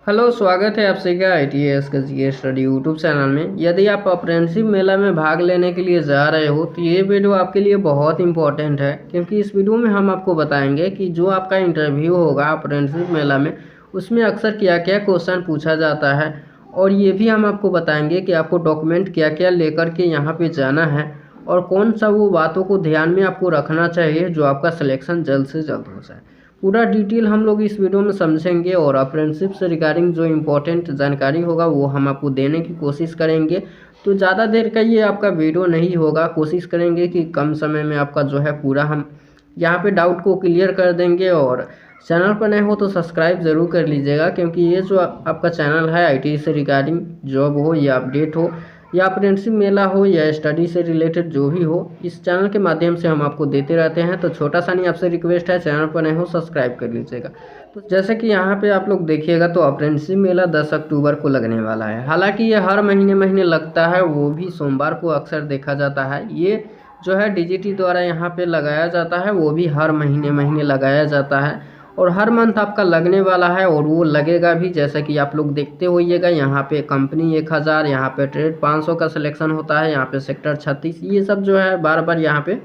Hello, स्वागत है आप सभी का ITS का जी स्टडी यूट्यूब चैनल में। यदि आप अप्रेंटिसशिप मेला में भाग लेने के लिए जा रहे हो तो ये वीडियो आपके लिए बहुत इंपॉर्टेंट है, क्योंकि इस वीडियो में हम आपको बताएंगे कि जो आपका इंटरव्यू होगा अप्रेंटिसशिप मेला में उसमें अक्सर क्या क्या क्वेश्चन पूछा जाता है, और ये भी हम आपको बताएंगे कि आपको डॉक्यूमेंट क्या क्या लेकर के यहाँ पर जाना है और कौन सा वो बातों को ध्यान में आपको रखना चाहिए जो आपका सिलेक्शन जल्द से जल्द हो जाए। पूरा डिटेल हम लोग इस वीडियो में समझेंगे और अप्रेंटिसशिप से रिगार्डिंग जो इम्पोर्टेंट जानकारी होगा वो हम आपको देने की कोशिश करेंगे। तो ज़्यादा देर का ये आपका वीडियो नहीं होगा, कोशिश करेंगे कि कम समय में आपका जो है पूरा हम यहाँ पे डाउट को क्लियर कर देंगे। और चैनल पर नए हो तो सब्सक्राइब ज़रूर कर लीजिएगा, क्योंकि ये जो आपका चैनल है IT से रिगार्डिंग जॉब हो या अपडेट हो या अप्रेंटिसशिप मेला हो या स्टडी से रिलेटेड जो भी हो, इस चैनल के माध्यम से हम आपको देते रहते हैं। तो छोटा सा नहीं आपसे रिक्वेस्ट है, चैनल पर नए हो सब्सक्राइब कर लीजिएगा। तो जैसे कि यहाँ पे आप लोग देखिएगा तो अप्रेंटिसशिप मेला 10 अक्टूबर को लगने वाला है। हालांकि ये हर महीने लगता है, वो भी सोमवार को अक्सर देखा जाता है। ये जो है DGT द्वारा यहाँ पे लगाया जाता है, वो भी हर महीने लगाया जाता है और हर मंथ आपका लगने वाला है और वो लगेगा भी। जैसा कि आप लोग देखते होइएगा, यहाँ पे कंपनी 1000, यहाँ पे ट्रेड 500 का सिलेक्शन होता है, यहाँ पे सेक्टर 36, ये सब जो है बार बार यहाँ पे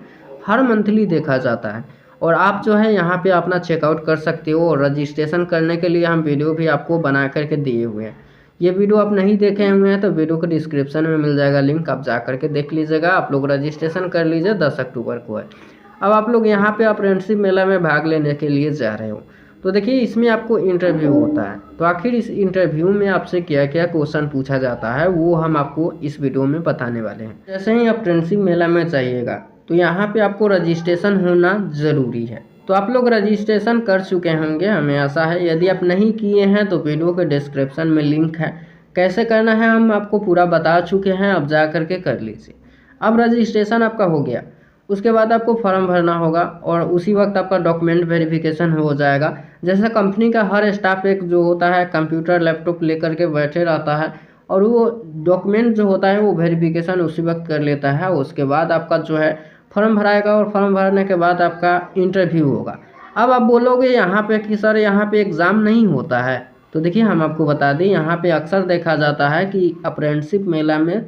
हर मंथली देखा जाता है। और आप जो है यहाँ पे अपना चेकआउट कर सकते हो और रजिस्ट्रेशन करने के लिए हम वीडियो भी आपको बना करके दिए हुए हैं। ये वीडियो आप नहीं देखे हुए हैं तो वीडियो के डिस्क्रिप्शन में मिल जाएगा लिंक, आप जा करके देख लीजिएगा। आप लोग रजिस्ट्रेशन कर लीजिए, 10 अक्टूबर को है। अब आप लोग यहाँ पे अप्रेंटिसशिप मेला में भाग लेने के लिए जा रहे हो तो देखिए इसमें आपको इंटरव्यू होता है। तो आखिर इस इंटरव्यू में आपसे क्या क्या क्वेश्चन पूछा जाता है वो हम आपको इस वीडियो में बताने वाले हैं। जैसे ही अप्रेंटिसशिप मेला में जाइएगा तो यहाँ पे आपको रजिस्ट्रेशन होना ज़रूरी है। तो आप लोग रजिस्ट्रेशन कर चुके होंगे, हमें आशा है। यदि आप नहीं किए हैं तो वीडियो के डिस्क्रिप्शन में लिंक है, कैसे करना है हम आपको पूरा बता चुके हैं, अब जा करके कर लीजिए। अब रजिस्ट्रेशन आपका हो गया, उसके बाद आपको फॉर्म भरना होगा और उसी वक्त आपका डॉक्यूमेंट वेरिफिकेशन हो जाएगा। जैसे कंपनी का हर स्टाफ एक जो होता है कंप्यूटर लैपटॉप लेकर के बैठे रहता है और वो डॉक्यूमेंट जो होता है वो वेरिफिकेशन उसी वक्त कर लेता है। उसके बाद आपका जो है फॉर्म भराएगा और फॉर्म भरने के बाद आपका इंटरव्यू होगा। अब आप बोलोगे यहाँ पे कि सर यहाँ पे एग्ज़ाम नहीं होता है, तो देखिए हम आपको बता दें, यहाँ पे अक्सर देखा जाता है कि अप्रेंटिसशिप मेला में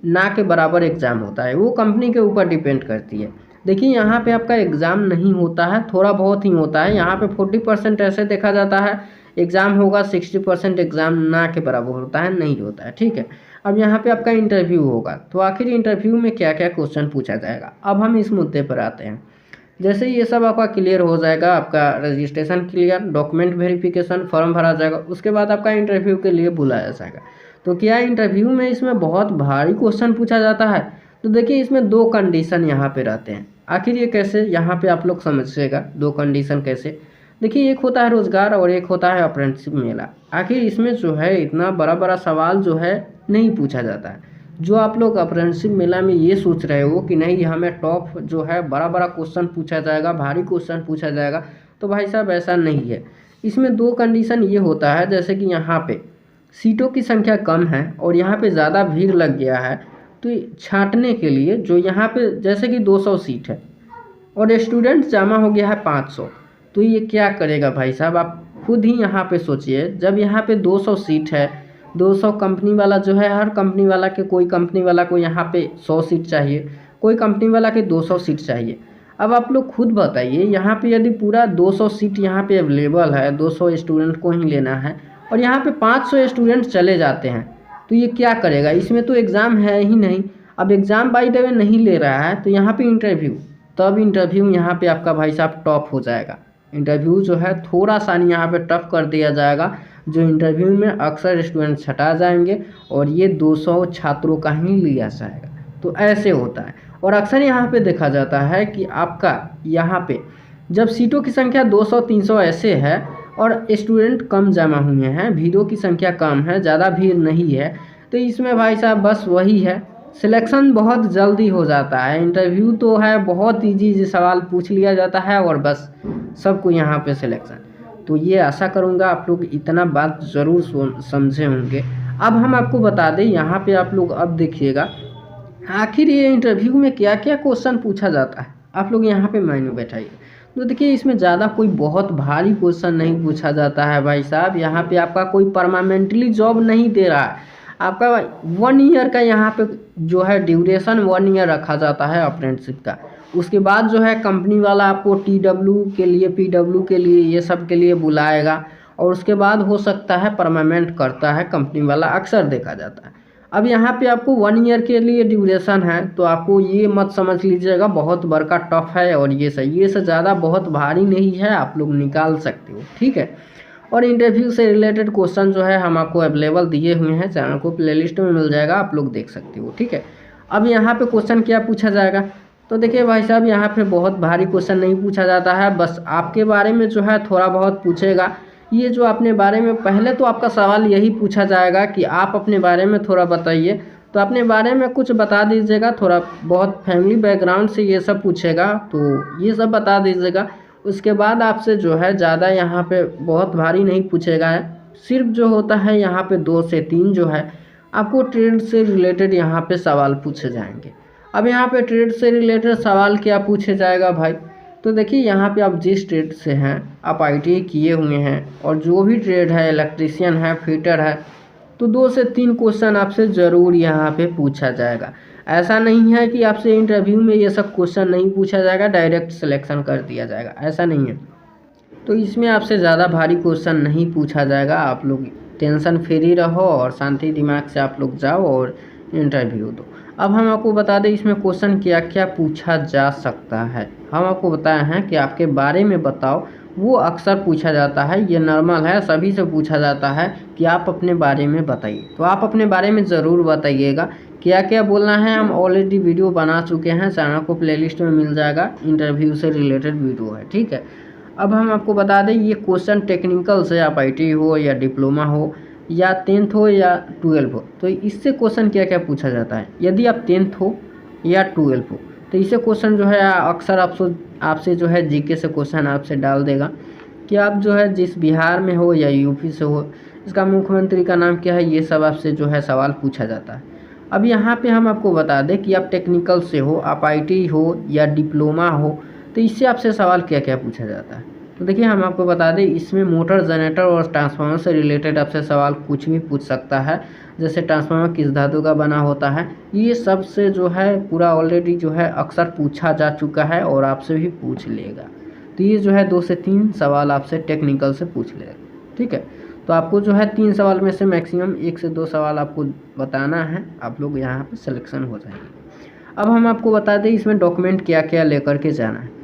ना के बराबर एग्ज़ाम होता है, वो कंपनी के ऊपर डिपेंड करती है। देखिए यहाँ पे आपका एग्ज़ाम नहीं होता है, थोड़ा बहुत ही होता है। यहाँ पे 40% ऐसे देखा जाता है एग्ज़ाम होगा, 60% एग्ज़ाम ना के बराबर होता है, नहीं होता है, ठीक है। अब यहाँ पे आपका इंटरव्यू होगा, तो आखिर इंटरव्यू में क्या क्या क्वेश्चन पूछा जाएगा, अब हम इस मुद्दे पर आते हैं। जैसे ये सब आपका क्लियर हो जाएगा, आपका registration clear, document verification, form भरा जाएगा, उसके बाद आपका इंटरव्यू के लिए बुलाया जाएगा। तो क्या इंटरव्यू में इसमें बहुत भारी क्वेश्चन पूछा जाता है? तो देखिए इसमें 2 कंडीशन यहाँ पे रहते हैं। आखिर ये कैसे, यहाँ पे आप लोग समझिएगा 2 कंडीशन कैसे। देखिए एक होता है रोजगार और एक होता है अप्रेंटिसशिप मेला। आखिर इसमें जो है इतना बड़ा सवाल जो है नहीं पूछा जाता है। जो आप लोग अप्रेंटिसशिप मेला में ये सोच रहे हो कि नहीं हमें टॉप जो है बड़ा क्वेश्चन पूछा जाएगा, भारी क्वेश्चन पूछा जाएगा, तो भाई साहब ऐसा नहीं है। इसमें 2 कंडीशन ये होता है, जैसे कि यहाँ पे सीटों की संख्या कम है और यहाँ पे ज़्यादा भीड़ लग गया है, तो छांटने के लिए जो यहाँ पे जैसे कि 200 सीट है और स्टूडेंट जमा हो गया है 500, तो ये क्या करेगा भाई साहब, आप खुद ही यहाँ पे सोचिए। जब यहाँ पे 200 सीट है, 200 कंपनी वाला जो है, हर कंपनी वाला के कोई कंपनी वाला को यहाँ पे 100 सीट चाहिए, कोई कंपनी वाला के 200 सीट चाहिए। अब आप लोग खुद बताइए, यहाँ पे यदि पूरा 200 सीट यहाँ पे अवेलेबल है, 200 स्टूडेंट को ही लेना है और यहाँ पे 500 स्टूडेंट चले जाते हैं, तो ये क्या करेगा? इसमें तो एग्ज़ाम है ही नहीं। अब एग्ज़ाम बाय द वे नहीं ले रहा है तो यहाँ पे इंटरव्यू, तब इंटरव्यू यहाँ पे आपका भाई साहब टॉप हो जाएगा। इंटरव्यू जो है थोड़ा सा यहाँ पे टफ कर दिया जाएगा, जो इंटरव्यू में अक्सर स्टूडेंट छटा जाएंगे और ये 200 छात्रों का ही लिया जाएगा। तो ऐसे होता है और अक्सर यहाँ पे देखा जाता है कि आपका यहाँ पे जब सीटों की संख्या 200-300 ऐसे है और स्टूडेंट कम जमा हुए हैं, भीड़ों की संख्या कम है, ज़्यादा भीड़ नहीं है, तो इसमें भाई साहब बस वही है, सिलेक्शन बहुत जल्दी हो जाता है। इंटरव्यू तो है बहुत ईजी सवाल पूछ लिया जाता है और बस सबको यहाँ पे सिलेक्शन। तो ये आशा करूँगा आप लोग इतना बात ज़रूर समझे होंगे। अब हम आपको बता दें, यहाँ पे आप लोग अब देखिएगा आखिर ये इंटरव्यू में क्या क्या क्वेश्चन पूछा जाता है। आप लोग यहाँ पे मायने बैठाइए। तो देखिए इसमें ज़्यादा कोई बहुत भारी क्वेश्चन नहीं पूछा जाता है भाई साहब। यहाँ पे आपका कोई परमानेंटली जॉब नहीं दे रहा है, आपका 1 ईयर का यहाँ पे जो है ड्यूरेशन 1 ईयर रखा जाता है अप्रेंटिसशिप का। उसके बाद जो है कंपनी वाला आपको TW के लिए, PW के लिए, ये सब के लिए बुलाएगा और उसके बाद हो सकता है परमानेंट करता है कंपनी वाला, अक्सर देखा जाता है। अब यहाँ पे आपको 1 ईयर के लिए ड्यूरेशन है, तो आपको ये मत समझ लीजिएगा बहुत बड़का टफ है और ये से ज़्यादा बहुत भारी नहीं है, आप लोग निकाल सकते हो, ठीक है। और इंटरव्यू से रिलेटेड क्वेश्चन जो है हम आपको अवेलेबल दिए हुए हैं, चैनल को प्लेलिस्ट में मिल जाएगा, आप लोग देख सकते हो, ठीक है। अब यहाँ पे क्वेश्चन क्या पूछा जाएगा, तो देखिए भाई साहब यहाँ पे बहुत भारी क्वेश्चन नहीं पूछा जाता है, बस आपके बारे में जो है थोड़ा बहुत पूछेगा। ये जो अपने बारे में, पहले तो आपका सवाल यही पूछा जाएगा कि आप अपने बारे में थोड़ा बताइए, तो अपने बारे में कुछ बता दीजिएगा, थोड़ा बहुत फैमिली बैकग्राउंड से ये सब पूछेगा, तो ये सब बता दीजिएगा। उसके बाद आपसे जो है ज़्यादा यहाँ पे बहुत भारी नहीं पूछेगा है, सिर्फ जो होता है यहाँ पे 2 से 3 जो है आपको ट्रेड से रिलेटेड यहाँ पे सवाल पूछे जाएंगे। अब यहाँ पे ट्रेड से रिलेटेड सवाल क्या पूछे जाएगा भाई, तो देखिए यहाँ पे आप जिस ट्रेड से हैं, आप ITI किए हुए हैं और जो भी ट्रेड है, इलेक्ट्रीशियन है, फिटर है, तो 2 से 3 क्वेश्चन आपसे ज़रूर यहाँ पे पूछा जाएगा। ऐसा नहीं है कि आपसे इंटरव्यू में ये सब क्वेश्चन नहीं पूछा जाएगा, डायरेक्ट सिलेक्शन कर दिया जाएगा, ऐसा नहीं है। तो इसमें आपसे ज़्यादा भारी क्वेश्चन नहीं पूछा जाएगा, आप लोग टेंशन फ्री रहो और शांति दिमाग से आप लोग जाओ और इंटरव्यू दो। अब हम आपको बता दें इसमें क्वेश्चन क्या क्या पूछा जा सकता है। हम आपको बताए हैं कि आपके बारे में बताओ, वो अक्सर पूछा जाता है, ये नॉर्मल है, सभी से पूछा जाता है कि आप अपने बारे में बताइए। तो आप अपने बारे में ज़रूर बताइएगा, क्या क्या बोलना है हम ऑलरेडी वीडियो बना चुके हैं, चैनल को प्लेलिस्ट में मिल जाएगा, इंटरव्यू से रिलेटेड वीडियो है, ठीक है। अब हम आपको बता दें ये क्वेश्चन टेक्निकल से, आप ITI हो या डिप्लोमा हो या 10th हो या 12 हो, तो इससे क्वेश्चन क्या क्या पूछा जाता है। यदि आप 10th हो या 12 हो तो इससे क्वेश्चन जो है अक्सर आपसे जो है GK से क्वेश्चन आपसे डाल देगा कि आप जो है जिस बिहार में हो या UP से हो, इसका मुख्यमंत्री का नाम क्या है, ये सब आपसे जो है सवाल पूछा जाता है। अब यहाँ पे हम आपको बता दें कि आप टेक्निकल से हो, आप ITI हो या डिप्लोमा हो, तो इससे आपसे सवाल क्या क्या पूछा जाता है। तो देखिए हम आपको बता दें इसमें मोटर, जनरेटर और ट्रांसफार्मर से रिलेटेड आपसे सवाल कुछ भी पूछ सकता है, जैसे ट्रांसफार्मर किस धातु का बना होता है, ये सब से जो है पूरा ऑलरेडी जो है अक्सर पूछा जा चुका है और आपसे भी पूछ लेगा। तो ये जो है 2 से 3 सवाल आपसे टेक्निकल से पूछ लेगा, ठीक है। तो आपको जो है 3 सवाल में से मैक्सिमम 1 से 2 सवाल आपको बताना है, आप लोग यहाँ पर सिलेक्शन हो जाएंगे। अब हम आपको बता दें इसमें डॉक्यूमेंट क्या क्या लेकर के जाना है।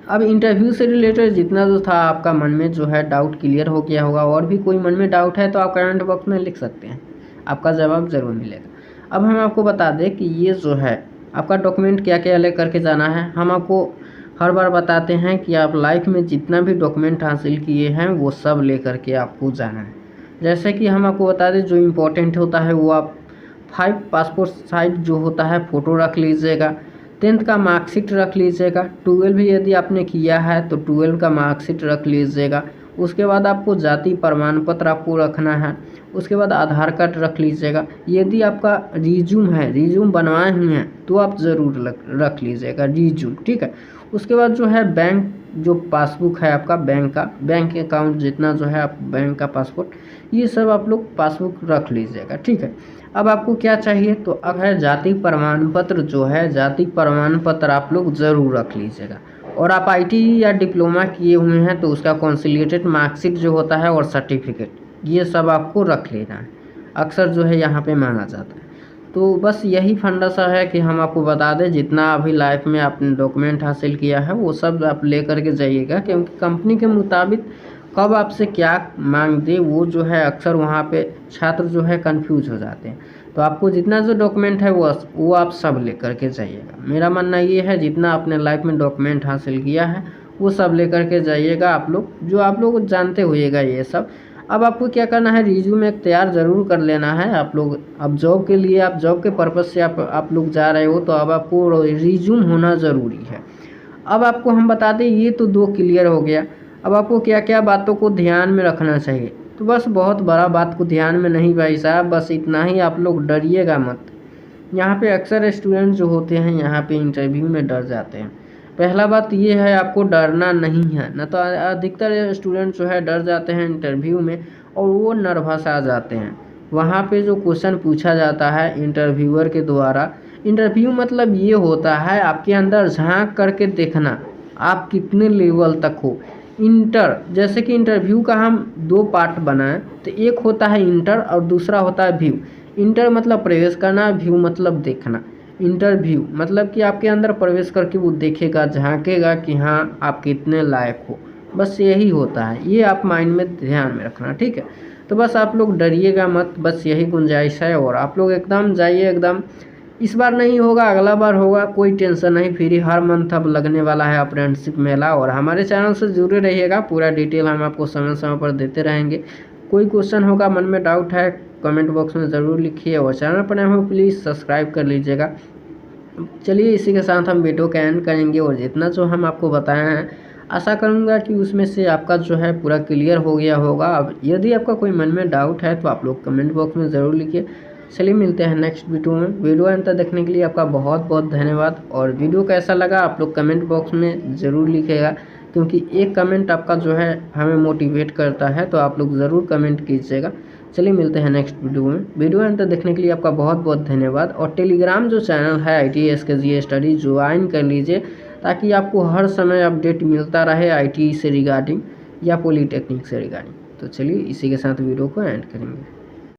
अब इंटरव्यू से रिलेटेड जितना जो था आपका मन में जो है डाउट क्लियर हो गया होगा, और भी कोई मन में डाउट है तो आप कमेंट बॉक्स में लिख सकते हैं, आपका जवाब ज़रूर मिलेगा। अब हम आपको बता दें कि ये जो है आपका डॉक्यूमेंट क्या क्या लेकर के जाना है। हम आपको हर बार बताते हैं कि आप लाइफ में जितना भी डॉक्यूमेंट हासिल किए हैं वो सब लेकर के आपको जाना है। जैसे कि हम आपको बता दें जो इम्पोर्टेंट होता है वो आप 5 पासपोर्ट साइज जो होता है फ़ोटो रख लीजिएगा, 10th का मार्कशीट रख लीजिएगा, 12 भी यदि आपने किया है तो 12 का मार्कशीट रख लीजिएगा। उसके बाद आपको जाति प्रमाण पत्र आपको रखना है, उसके बाद आधार कार्ड रख लीजिएगा। यदि आपका रिज्यूम है, रिज्यूम बनवाए हुए हैं तो आप ज़रूर रख लीजिएगा रिज्यूम, ठीक है। उसके बाद जो है बैंक जो पासबुक है आपका बैंक का, बैंक अकाउंट जितना जो है आप बैंक का पासपोर्ट, ये सब आप लोग पासबुक रख लीजिएगा, ठीक है। अब आपको क्या चाहिए, तो अब है जाति प्रमाण पत्र, जो है जाति प्रमाण पत्र आप लोग ज़रूर रख लीजिएगा। और आप ITI या डिप्लोमा किए हुए हैं तो उसका कंसोलिडेटेड मार्कशीट जो होता है और सर्टिफिकेट, ये सब आपको रख लेना है, अक्सर जो है यहाँ पे मांगा जाता है। तो बस यही फंडा सा है कि हम आपको बता दें जितना अभी लाइफ में आपने डॉक्यूमेंट हासिल किया है वो सब आप ले करके जाइएगा, क्योंकि कंपनी के मुताबिक कब आपसे क्या मांग दे वो जो है अक्सर वहाँ पे छात्र जो है कंफ्यूज हो जाते हैं। तो आपको जितना जो डॉक्यूमेंट है वो आप सब ले करके जाइएगा। मेरा मानना ये है जितना आपने लाइफ में डॉक्यूमेंट हासिल किया है वो सब ले करके जाइएगा आप लोग, जो आप लोग जानते होइएगा ये सब। अब आपको क्या करना है, रिज्यूम एक तैयार ज़रूर कर लेना है आप लोग। अब जॉब के लिए, आप जॉब के पर्पज़ से आप लोग जा रहे हो तो अब आपको रिज्यूम होना ज़रूरी है। अब आपको हम बता दें ये तो 2 क्लियर हो गया। अब आपको क्या क्या बातों को ध्यान में रखना चाहिए, तो बस बहुत बड़ा बात को ध्यान में नहीं भाई साहब, बस इतना ही, आप लोग डरिएगा मत। यहाँ पे अक्सर स्टूडेंट जो होते हैं यहाँ पे इंटरव्यू में डर जाते हैं। पहला बात ये है, आपको डरना नहीं है। न तो अधिकतर स्टूडेंट जो है डर जाते हैं इंटरव्यू में और वो नर्वस आ जाते हैं। वहाँ पे जो क्वेश्चन पूछा जाता है इंटरव्यूअर के द्वारा, इंटरव्यू मतलब ये होता है आपके अंदर झांक करके देखना आप कितने लेवल तक हो। जैसे कि इंटरव्यू का हम दो पार्ट बनाएं तो एक होता है इंटर और दूसरा होता है व्यू। इंटर मतलब प्रवेश करना, व्यू मतलब देखना। इंटरव्यू मतलब कि आपके अंदर प्रवेश करके वो देखेगा, झांकेगा कि हाँ आप कितने लायक हो। बस यही होता है, ये आप माइंड में ध्यान में रखना, ठीक है। तो बस आप लोग डरिएगा मत, बस यही गुंजाइश है। और आप लोग एकदम जाइए, एकदम इस बार नहीं होगा अगला बार होगा, कोई टेंशन नहीं। फ्री हर मंथ अब लगने वाला है अप्रेंटिसशिप मेला। और हमारे चैनल से जुड़े रहिएगा, पूरा डिटेल हम आपको समय समय पर देते रहेंगे। कोई क्वेश्चन होगा, मन में डाउट है, कमेंट बॉक्स में ज़रूर लिखिए। और चैनल पर नए हो प्लीज़ सब्सक्राइब कर लीजिएगा। चलिए इसी के साथ हम वीडियो का एंड करेंगे। और जितना जो हम आपको बताए हैं, आशा करूंगा कि उसमें से आपका जो है पूरा क्लियर हो गया होगा। अब यदि आपका कोई मन में डाउट है तो आप लोग कमेंट बॉक्स में ज़रूर लिखिए। चलिए मिलते हैं नेक्स्ट वीडियो में। वीडियो अंत तक देखने के लिए आपका बहुत बहुत धन्यवाद। और वीडियो कैसा लगा आप लोग कमेंट बॉक्स में ज़रूर लिखिएगा, क्योंकि एक कमेंट आपका जो है हमें मोटिवेट करता है। तो आप लोग ज़रूर कमेंट कीजिएगा। चलिए मिलते हैं नेक्स्ट वीडियो में। वीडियो अंत तक देखने के लिए आपका बहुत बहुत धन्यवाद। और टेलीग्राम जो चैनल है ITS KGS स्टडी ज्वाइन कर लीजिए, ताकि आपको हर समय अपडेट मिलता रहे IT से रिगार्डिंग या पॉलिटेक्निक से रिगार्डिंग। तो चलिए इसी के साथ वीडियो को एंड करेंगे।